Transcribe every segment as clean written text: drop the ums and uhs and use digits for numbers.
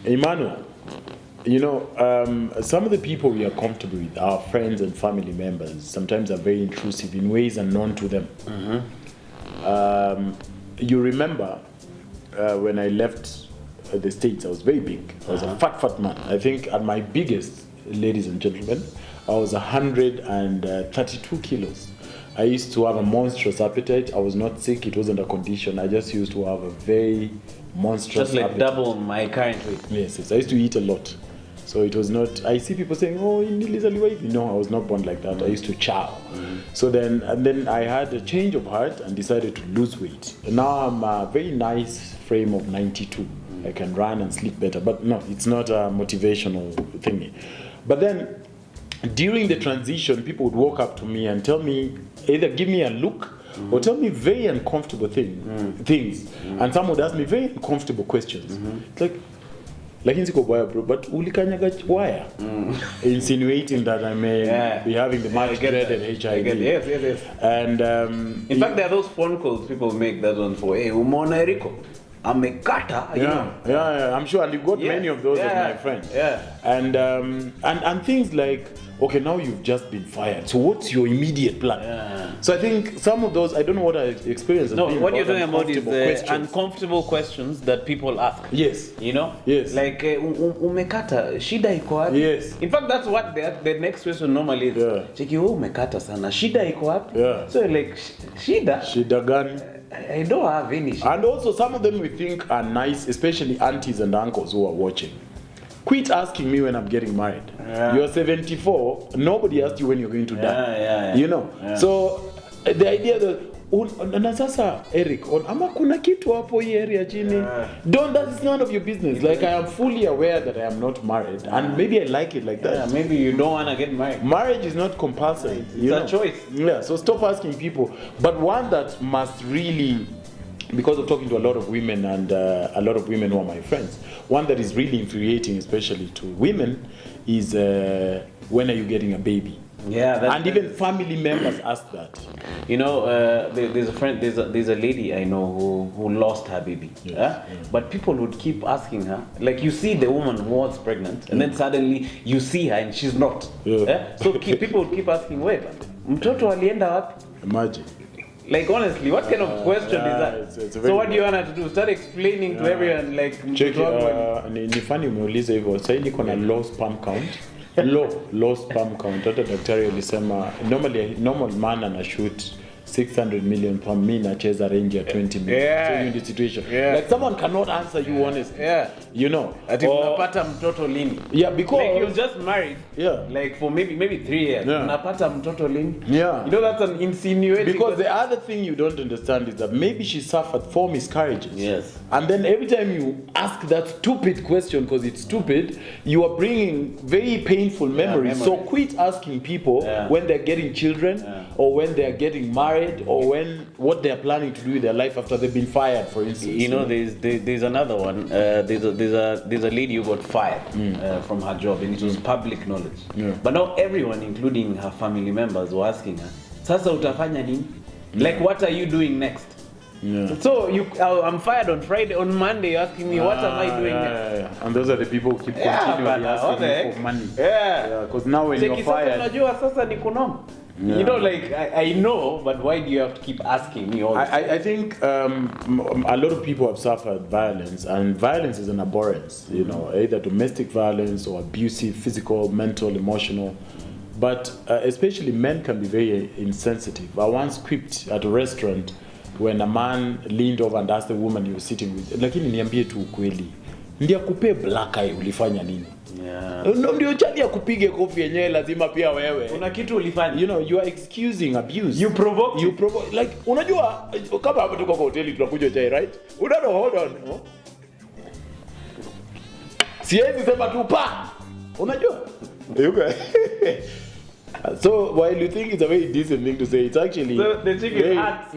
Emmanuel, some of the people we are comfortable with, our friends and family members, sometimes are very intrusive in ways unknown to them. You remember when I left the States, I was very big. I was a fat man. I think at my biggest, ladies and gentlemen, I was 132 kilos. I used to have a monstrous appetite. I was not sick. It wasn't a condition. I just used to have a very monstrous just like appetite. Double my current weight. Yes. I used to eat a lot. So it was not, I see people saying, oh, no, I was not born like that. I used to chow. So then I had a change of heart and decided to lose weight. And now I'm a very nice frame of 92. I can run and sleep better. But no, it's not a motivational thing. But then during the transition, people would walk up to me and tell me, either give me a look or tell me very uncomfortable things. And some would ask me very uncomfortable questions. It's like insiko wire, bro, but ulikanyaga wire, insinuating that I may be having the much dreaded HIV. Yes. And in fact, there are those phone calls people make that one for, hey, umona Eriq, I'm a cutter. Yeah, I'm sure, and you've got many of those as my friend. And things like, okay, now you've just been fired, so what's your immediate plan? So I think some of those, I don't know what I experienced. No, what you're talking about is uncomfortable questions that people ask. Yes. Yes. Like, umekata, shida iko wapi? Yes. In fact, that's what the next question normally is. Cheki, umekata sana, shida iko wapi? So like, Shida gani? I don't have any shida. And also, some of them we think are nice, especially aunties and uncles who are watching. Quit asking me when I'm getting married. You're 74, nobody asked you when you're going to die. So the idea that na sasa Eriq, ama kuna kitu hapo hii area chini, that is none of your business. Like, I am fully aware that I am not married, and maybe I like it like that. Maybe you don't want to get married. Marriage is not compulsory. It's a choice. So stop asking people. But one that must really, because of talking to a lot of women and a lot of women who are my friends, one that is really infuriating, especially to women, is when are you getting a baby? And even family members ask that. There's a friend, there's a lady I know who lost her baby. But people would keep asking her, like, you see the woman who was pregnant, and then suddenly you see her and she's not. So people would keep asking, wait, mtoto alienda wapi? Imagine. Like, honestly, what kind of question is that? It's so what do you want her to do? Start explaining to everyone, like, check ni funny umeuliza hivyo. Sasa niko na low sperm count. Low sperm count. Hata daktari alisema normal man ana shoot 600 million per minute, nacheza range ya 20 million. So you're in the situation. Like, someone cannot answer you honestly. Ati unapata mtoto lini? Because like, you're just married. Like, for maybe 3 years. Unapata mtoto lini? That's an insinuating. Because the other thing you don't understand is that maybe she suffered 4 miscarriages. And then every time you ask that stupid question, because it's stupid, you are bringing very painful memories. So quit asking people when they're getting children or when they're getting married or what they're planning to do with their life after they've been fired, for instance. There's another one. There's a lady who got fired from her job, and it was public knowledge. But now everyone, including her family members, were asking her, "Sasa utafanya nini? Like, what are you doing next?" So I'm fired on Friday. On Monday, you're asking me, what am I doing next? And those are the people who keep continually asking for money. Because now when you're fired, sasa ni kunoma. Like, I know, but why do you have to keep asking me all this? I think a lot of people have suffered violence, and violence is an abhorrence, either domestic violence or abusive, physical, mental, emotional. But especially men can be very insensitive. I once quipped at a restaurant when a man leaned over and asked the woman he was sitting with, lakini niambie tu ukweli, ndio akupe black eye ulifanya nini? Ndio chali akupige kofi yenyewe lazima pia wewe. Kuna kitu ulifanya. You are excusing abuse. You provoke. Like, unajua kama hapo tuko kwa hoteli tunakunywa chai, right? Hold on. Siwezi sema tu pa. Unajua? So while you think it's a very decent thing to say, it's actually the chick is hot.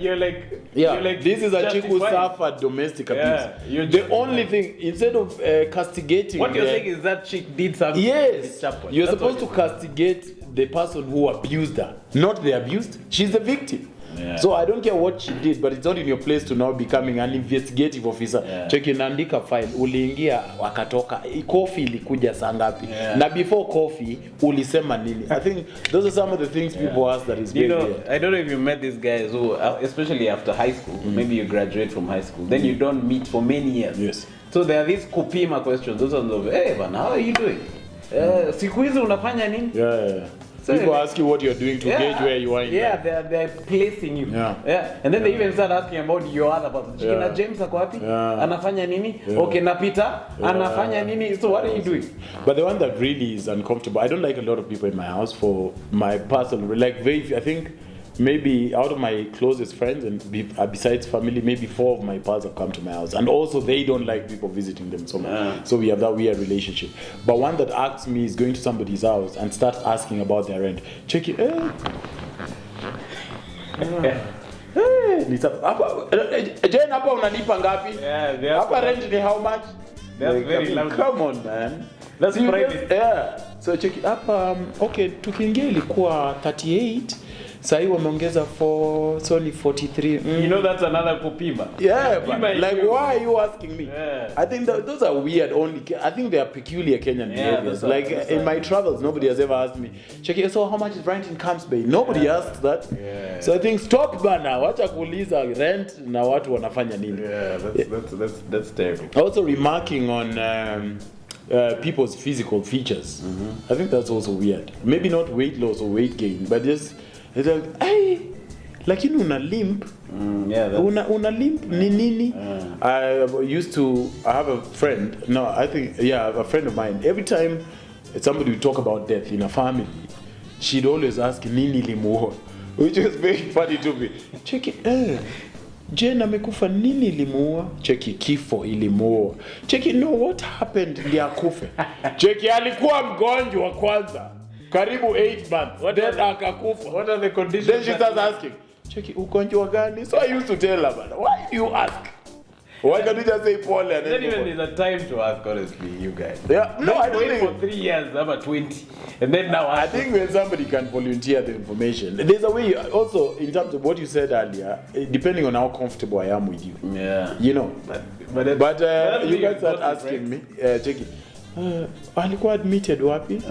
You're like this is a chick who suffered domestic abuse. The only thing, instead of castigating, what you're saying is that chick did something. Yes, you're supposed to castigate the person who abused her, not the abused. She's the victim. Yeah. So I don't care what she did, but it's not in your place to now becoming an investigative officer. Yeah. Check inaandika file, uliingia wakatoka, coffee ilikuja saa ngapi? Yeah. Na before coffee ulisema nini? I think those are some of the things people ask that is very weird. I don't know if you met these guys who, especially after high school, maybe you graduate from high school, then you don't meet for many years. Yes. So there are these kupima questions. Those are the, hey man, how are you doing? Siku hizi unafanya nini? Yeah. So people ask you what you're doing to gauge where you are in life. They're placing you. Yeah. And then they even start asking about your other person. Yeah. Na James ako wapi? Yeah. Anafanya nini? Yeah. Okay, na Peter anafanya nini? So what are you doing? But the one that really is uncomfortable, I don't like a lot of people in my house for my personal, like I think maybe out of my closest friends and besides family, maybe 4 of my pals have come to my house, and also they don't like people visiting them so much. So we have that weird relationship. But one that asks me is going to somebody's house and starts asking about their rent. Check it. Jen, hapa unalipa ngapi? Hapa rent ni how much? That's very loud. Come on, man. That's private. Yeah. So check it. Hapa okay, tukiingia ilikuwa 38. Sahi wameongeza so ni 43. You know that's another kupima. Yeah, but like why are you asking me? Yeah. I think those are weird I think they are peculiar Kenyan behaviors. Like in my travels, nobody has ever asked me, check it, so how much is rent in Camps Bay? Nobody asks that. Yeah. So I think stop bana, wacha kuuliza rent na watu wanafanya nini. Yeah, that's terrible. Also remarking on people's physical features. I think that's also weird. Maybe not weight loss or weight gain, but just it's like, hey, lakini una limp. Una limp ni nini? I have a friend. No, I think a friend of mine. Every time somebody would talk about death in a family, she'd always ask nini limuoa, which was very funny to me. Check it. Jen amekufa, nini ilimuoa? Cheki, kifo ilimuoa. Cheki, no, what happened ndio akufe? Cheki, alikuwa mgonjwa kwanza karibu 8 months, then akakufa. What are the conditions? Then she starts asking, cheki, ugonjwa gani? So I used to tell her, why do you ask? Why can't you just say Paul? And then even there's a time to ask, honestly, you guys. Yeah, no, I don't wait think for 3 years, I'm at 20, and then now I think when somebody can volunteer the information, there's a way. Also, in terms of what you said earlier, depending on how comfortable I am with you. Yeah. You know. But you guys start asking me, check it. Alikuwa admitted wapi?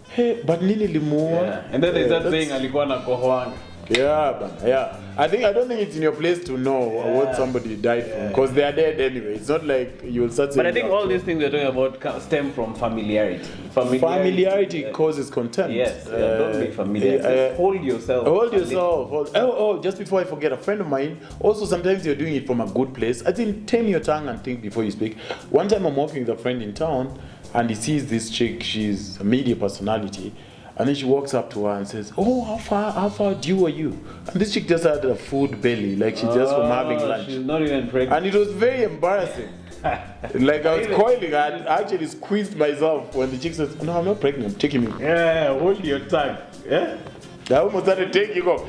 Hey, but nini limuoa? Yeah. And then they start saying alikuwa na kohoanga. Yeah. I don't think it's in your place to know what somebody died from, because they are dead anyway. It's not like you'll start saying. But I think all these things we're talking about stem from familiarity. Familiarity causes contempt. Yes, don't be familiar. Hold yourself. Hold yourself. Just before I forget, a friend of mine, also sometimes you're doing it from a good place. I think tame your tongue and think before you speak. One time I'm walking with a friend in town, and he sees this chick, she's a media personality. And then she walks up to her and says, "Oh, how far due are you?" And this chick just had a food belly, like she just from having lunch. She's not even pregnant. And it was very embarrassing. Like I was coiling, I actually squeezed myself when the chick says, "No, I'm not pregnant, I'm taking me." Yeah, hold your tongue. Yeah? I almost started taking off.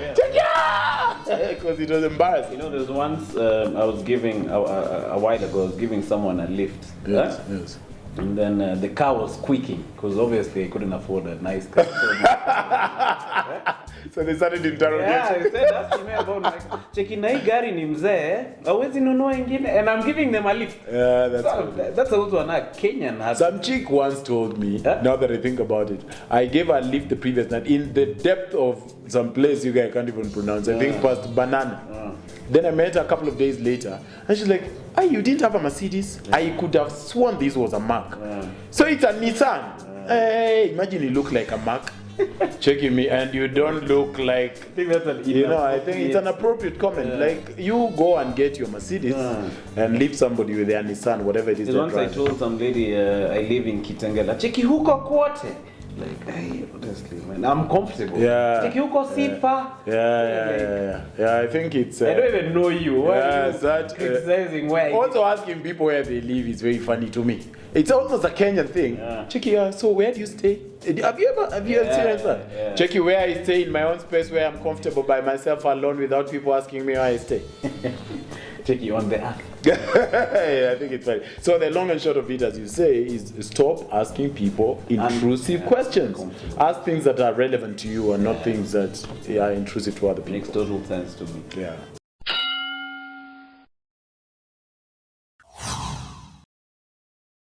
Because it was embarrassing. You know, there's once I was giving, a while ago, I was giving someone a lift. Yes. And then the car was squeaking because obviously I couldn't afford a nice car. So they started interrogating. Yeah, they said asking me about my car. Cheki na hii gari ni mzee, hawezi nunua ingine, and I'm giving them a lift. Yeah, that's also a Kenyan habit. Some chick once told me, now that I think about it, I gave her a lift the previous night in the depth of some place you guys can't even pronounce. I think past Banana. Then I met her a couple of days later, and she's like, "Hey, you didn't have a Mercedes? I could have sworn this was a Mac." So it's a Nissan. Hey, imagine you look like a Mac. Checking me, and you don't look like. I think that's an I think it's an appropriate comment. Like, you go and get your Mercedes and leave somebody with their Nissan, whatever it is. Once I told some lady I live in Kitengela, cheki huko kwote. Like, hey, honestly, man, I'm comfortable. Yeah. Cheki huko sifa. Yeah. I think it's. I don't even know you. Why are you that criticizing where? Also, asking people where they live is very funny to me. It's almost a Kenyan thing. Cheki, so where do you stay? Have you experienced that? Yeah. Cheki, where I stay in my own space, where I'm comfortable by myself alone without people asking me where I stay. take you on the earth. I think it's right. So the long and short of it, as you say, is stop asking people intrusive questions. Ask things that are relevant to you and not things that are intrusive to other people. Makes total sense to me. Yeah.